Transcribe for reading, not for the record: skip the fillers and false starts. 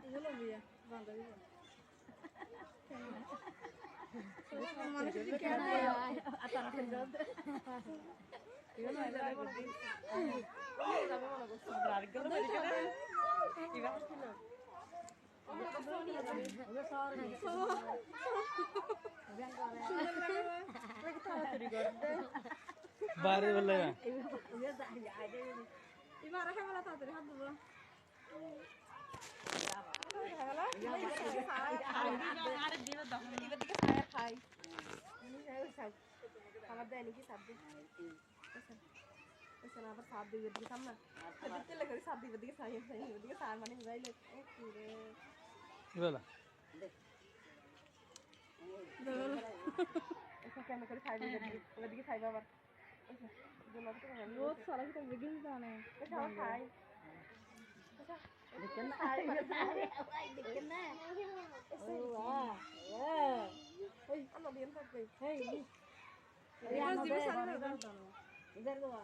এগুলো বিয়ে বান্ধবী মানুষ বারে বলে এবার রাখা গেল তাড়াতাড়ি হাত দেবো খাবার দেয় নাকি সাত দিন আবার সাত দিবের দিকে সামনা তেলে করে সাত দিবের দিকে সাই দিকে সার মানে যাইলে বলা কেন করে খাইবে ওদের দিকে খাইবে আবার রোজ সারা কি বেগে জানে খাই দেখেন না দেখেন না ও ওই আলো দিন থাকবে এই ইধর দিবে সারা ইধর দাও